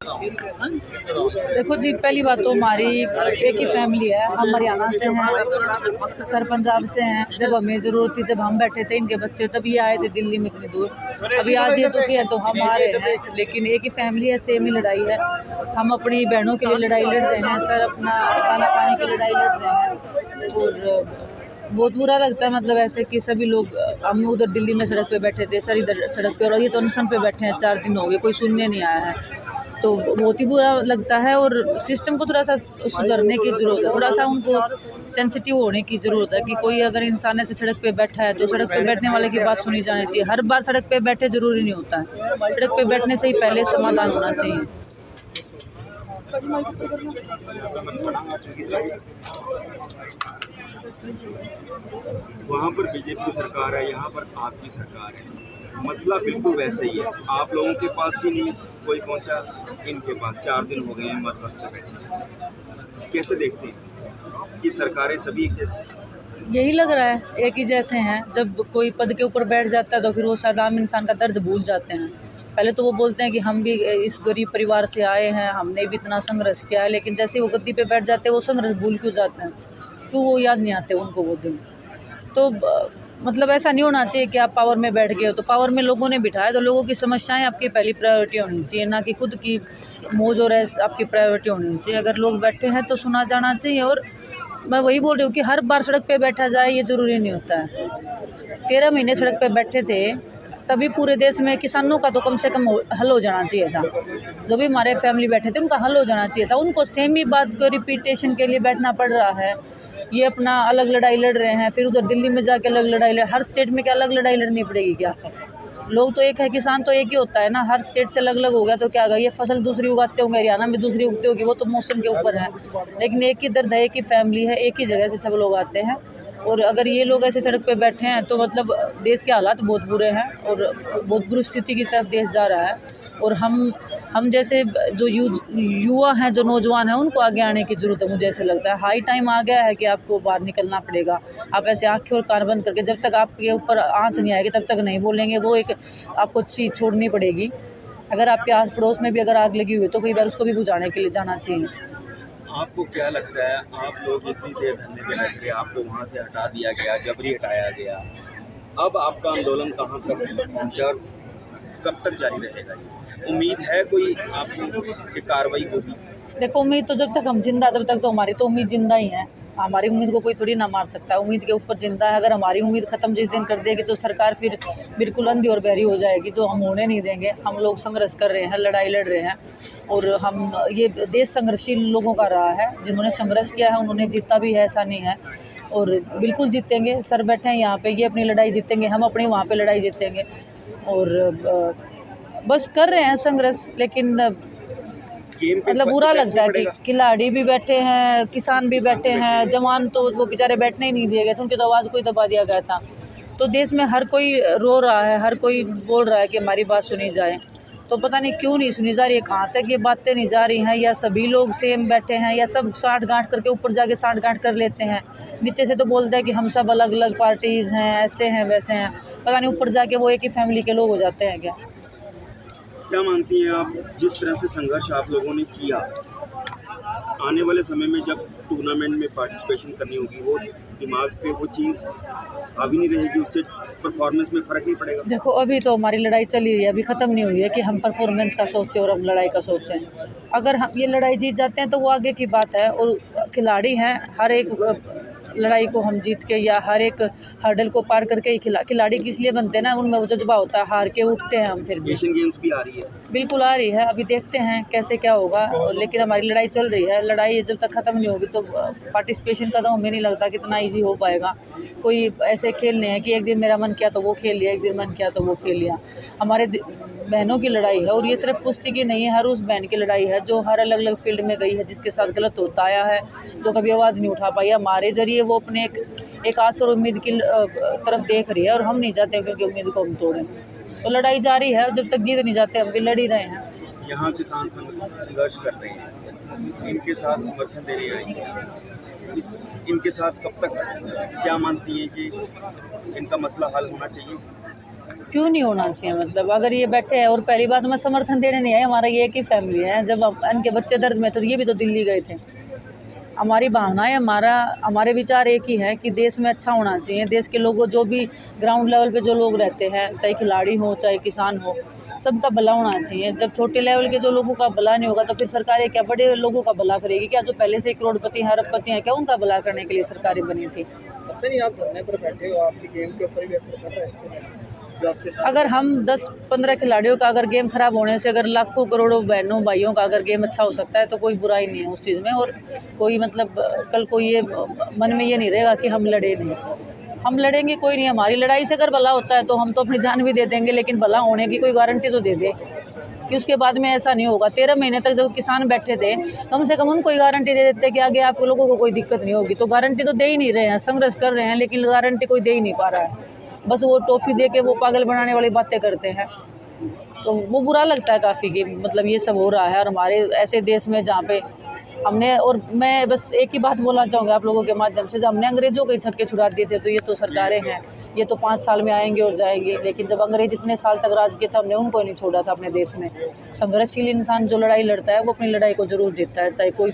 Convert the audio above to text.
देखो जी, पहली बात तो हमारी एक ही फैमिली है। हम हरियाणा से हैं, सर पंजाब से हैं। जब हमें ज़रूरत थी, जब हम बैठे थे इनके बच्चे, तभी आए थे दिल्ली में इतनी दूर। अभी आज ये दुखी है तो हम आ रहे हैं, लेकिन एक ही फैमिली है, सेम ही लड़ाई है। हम अपनी बहनों के लिए लड़ाई लड़ रहे हैं, सर अपना खाना पाने की लड़ाई लड़ रहे हैं। और बहुत बुरा लगता है, मतलब ऐसे कि सभी लोग, हम उधर दिल्ली में सड़क पे बैठे थे, सर इधर सड़क पे, और ये तो अनशन पे बैठे हैं। 4 दिन हो गए, कोई सुनने नहीं आया है, तो बहुत ही बुरा लगता है। और सिस्टम को थोड़ा सा सुधरने की ज़रूरत है, थोड़ा सा उनको सेंसिटिव होने की ज़रूरत है कि कोई अगर इंसान ऐसे सड़क पे बैठा है तो सड़क पे बैठने वाले की बात सुनी जानी चाहिए। हर बार सड़क पे बैठे ज़रूरी नहीं होता है, सड़क पे बैठने से ही पहले समाधान होना चाहिए। वहाँ पर बीजेपी सरकार है, यहाँ पर आपकी सरकार है, मसला बिल्कुल वैसे ही है। आप लोगों के पास भी नहीं कोई पहुंचा, इनके पास 4 दिन हो गए हैं मत से बैठे। कैसे देखते हैं कि सरकारें सभी कैसे? यही लग रहा है एक ही जैसे हैं। जब कोई पद के ऊपर बैठ जाता है तो फिर वो शायद आम इंसान का दर्द भूल जाते हैं। पहले तो वो बोलते हैं कि हम भी इस गरीब परिवार से आए हैं, हमने भी इतना संघर्ष किया है, लेकिन जैसे वो गद्दी पे बैठ जाते हैं वो संघर्ष भूल क्यों जाते हैं, क्यों वो याद नहीं आते उनको वो दिन। तो मतलब ऐसा नहीं होना चाहिए कि आप पावर में बैठ गए हो तो पावर में लोगों ने बिठाया तो लोगों की समस्याएं आपकी पहली प्रायोरिटी होनी चाहिए, ना कि खुद की मौज और ऐस आपकी प्रायोरिटी होनी चाहिए। अगर लोग बैठे हैं तो सुना जाना चाहिए। और मैं वही बोल रही हूँ कि हर बार सड़क पे बैठा जाए ये ज़रूरी नहीं होता है। 13 महीने सड़क पे बैठे थे, तभी पूरे देश में किसानों का तो कम से कम हल हो जाना चाहिए था। जो भी हमारे फैमिली बैठे थे उनका हल हो जाना चाहिए था। उनको सेम ही बात को रिपीटेशन के लिए बैठना पड़ रहा है। ये अपना अलग लड़ाई लड़ रहे हैं, फिर उधर दिल्ली में जाके अलग लड़ाई हर स्टेट में क्या अलग लड़ाई लड़नी पड़ेगी क्या? लोग तो एक है, किसान तो एक ही होता है ना। हर स्टेट से अलग अलग हो गया तो क्या होगा? ये फसल दूसरी उगाते होंगे, हरियाणा में दूसरी उगती होगी, वो तो मौसम के ऊपर है। लेकिन एक ही दर्द है, एक ही फैमिली है, एक ही जगह से सब लोग आते हैं। और अगर ये लोग ऐसे सड़क पे बैठे हैं तो मतलब देश के हालात बहुत बुरे हैं और बहुत बुरी स्थिति की तरफ देश जा रहा है। और हम जैसे जो युवा हैं, जो नौजवान हैं, उनको आगे आने की ज़रूरत है। मुझे ऐसे लगता है हाई टाइम आ गया है कि आपको बाहर निकलना पड़ेगा। आप ऐसे आँखें और कान बंद करके, जब तक आपके ऊपर आँच नहीं आएगी तब तक नहीं बोलेंगे। वो एक आपको चीज़ छोड़नी पड़ेगी। अगर आपके आस पड़ोस में भी अगर आग लगी हुई है तो कई बार उसको भी बुझाने के लिए जाना चाहिए। आपको क्या लगता है, आप लोग इतनी देर धरने पे बैठ गए, आपको वहाँ से हटा दिया गया, जबरी हटाया गया, अब आपका आंदोलन कहाँ तक पहुँचा और कब तक जारी रहेगा? उम्मीद है कोई आपको कि कार्रवाई होगी? देखो, उम्मीद तो जब तक हम जिंदा, तब तक तो हमारी तो उम्मीद जिंदा ही है। हमारी उम्मीद को कोई थोड़ी ना मार सकता है, उम्मीद के ऊपर जिंदा है। अगर हमारी उम्मीद ख़त्म जिस दिन कर देगी तो सरकार फिर बिल्कुल अंधी और बहरी हो जाएगी, जो हम होने नहीं देंगे। हम लोग संघर्ष कर रहे हैं, लड़ाई लड़ रहे हैं, और हम ये देश संघर्षशील लोगों का रहा है। जिन्होंने संघर्ष किया है उन्होंने जीता भी है, ऐसा नहीं है। और बिल्कुल जीतेंगे। सर बैठे हैं यहाँ पे, ये अपनी लड़ाई जीतेंगे, हम अपनी वहाँ पे लड़ाई जीतेंगे। और बस कर रहे हैं संघर्ष। लेकिन मतलब बुरा लगता है कि खिलाड़ी भी बैठे हैं, किसान भी बैठे हैं, जवान तो वो बेचारे बैठने ही नहीं दिए गए थे, उनकी तो आवाज़ को ही दबा दिया गया था। तो देश में हर कोई रो रहा है, हर कोई बोल रहा है कि हमारी बात सुनी जाए। तो पता नहीं क्यों नहीं सुनी जा रही है, कहाँ तक ये बातें नहीं जा रही हैं, या सभी लोग सेम बैठे हैं, या सब साठ गांठ करके ऊपर जाके साठ गांठ कर लेते हैं। नीचे से तो बोलते हैं कि हम सब अलग अलग पार्टीज़ हैं, ऐसे हैं वैसे हैं, पता नहीं ऊपर जाके वो एक ही फैमिली के लोग हो जाते हैं क्या? क्या मानती हैं आप, जिस तरह से संघर्ष आप लोगों ने किया, आने वाले समय में जब टूर्नामेंट में पार्टिसिपेशन करनी होगी, वो दिमाग पे वो चीज़ हावी नहीं रहेगी, उससे परफॉर्मेंस में फ़र्क नहीं पड़ेगा? देखो, अभी तो हमारी लड़ाई चली रही है, अभी ख़त्म नहीं हुई है कि हम परफॉर्मेंस का सोचें और हम लड़ाई का सोचें। अगर हम ये लड़ाई जीत जाते हैं तो वो आगे की बात है। और खिलाड़ी हैं, हर एक लड़ाई को हम जीत के या हर एक हर्डल को पार करके ही खिलाड़ी किस लिए बनते हैं ना, उनमें वो जज्बा होता है, हार के उठते हैं हम। फिर भी एशियन गेम्स भी आ रही है। बिल्कुल आ रही है, अभी देखते हैं कैसे क्या होगा। लेकिन हमारी लड़ाई चल रही है, लड़ाई जब तक ख़त्म नहीं होगी तो पार्टिसिपेशन का तो हमें नहीं लगता कितना ईजी हो पाएगा। कोई ऐसे खेलने हैं कि एक दिन मेरा मन किया तो वो खेल लिया, एक दिन मन किया तो वो खेल लिया। हमारे बहनों की लड़ाई है, और ये सिर्फ कुश्ती की नहीं है, हर उस बहन की लड़ाई है जो हर अलग अलग फील्ड में गई है, जिसके साथ गलत होता आया है, जो कभी आवाज़ नहीं उठा पाई। हमारे ज़रिए वो अपने एक आस और उम्मीद की तरफ देख रही है, और हम नहीं चाहते क्योंकि उम्मीद को हम तोड़ें। तो लड़ाई जारी है, जब तक जीत नहीं जाते हम भी लड़ ही रहे हैं। यहाँ किसान संघर्ष कर रहे हैं, इनके साथ समर्थन दे रहे हैं, इनके साथ कब तक, क्या मानती हैं कि इनका मसला हल होना चाहिए? क्यों नहीं होना चाहिए? मतलब अगर ये बैठे हैं, और पहली बात मैं समर्थन देने नहीं आई, हमारा ये एक ही फैमिली है। जब इनके बच्चे दर्द में थे तो ये भी तो दिल्ली गए थे। हमारी भावनाएं, हमारे विचार एक ही है कि देश में अच्छा होना चाहिए। देश के लोगों, जो भी ग्राउंड लेवल पे जो लोग रहते हैं, चाहे खिलाड़ी हो चाहे किसान हो, सबका भला होना चाहिए। जब छोटे लेवल के जो लोगों का भला नहीं होगा तो फिर सरकारें क्या बड़े लोगों का भला करेगी क्या? जो पहले से ही करोड़पति हैं, अरबपति हैं, क्या उनका भला करने के लिए सरकारें बनी थी? अच्छा नहीं, आप धरने पर बैठे हो, आपकी गेम के ऊपर भी असर कर रहा है इसको, जो आपके साथ अगर हम 10-15 खिलाड़ियों का अगर गेम खराब होने से अगर लाखों करोड़ों बहनों भाइयों का अगर गेम अच्छा हो सकता है तो कोई बुराई नहीं है उस चीज़ में। और कोई मतलब कल को ये मन में ये नहीं रहेगा कि हम लड़े नहीं। हम लड़ेंगे, कोई नहीं। हमारी लड़ाई से अगर भला होता है तो हम तो अपनी जान भी दे देंगे, लेकिन भला होने की कोई गारंटी तो दे दे कि उसके बाद में ऐसा नहीं होगा। 13 महीने तक जब किसान बैठे थे, कम से कम उनको कोई गारंटी दे देते कि आगे आप लोगों को कोई दिक्कत नहीं होगी। तो गारंटी तो दे ही नहीं रहे हैं, संघर्ष कर रहे हैं लेकिन गारंटी कोई दे ही नहीं पा रहा है। बस वो टॉफ़ी दे के वो पागल बनाने वाली बातें करते हैं। तो वो बुरा लगता है काफ़ी कि मतलब ये सब हो रहा है। और हमारे ऐसे देश में जहाँ पे हमने, और मैं बस एक ही बात बोलना चाहूँगा आप लोगों के माध्यम से, जब हमने अंग्रेज़ों के छक्के छुड़ा दिए थे तो ये तो सरकारें हैं, ये तो 5 साल में आएंगे और जाएंगे। लेकिन जब अंग्रेज इतने साल तक राज किया था, हमने उनको नहीं छोड़ा था अपने देश में। संघर्षशील इंसान जो लड़ाई लड़ता है वो अपनी लड़ाई को ज़रूर जीतता है, चाहे कोई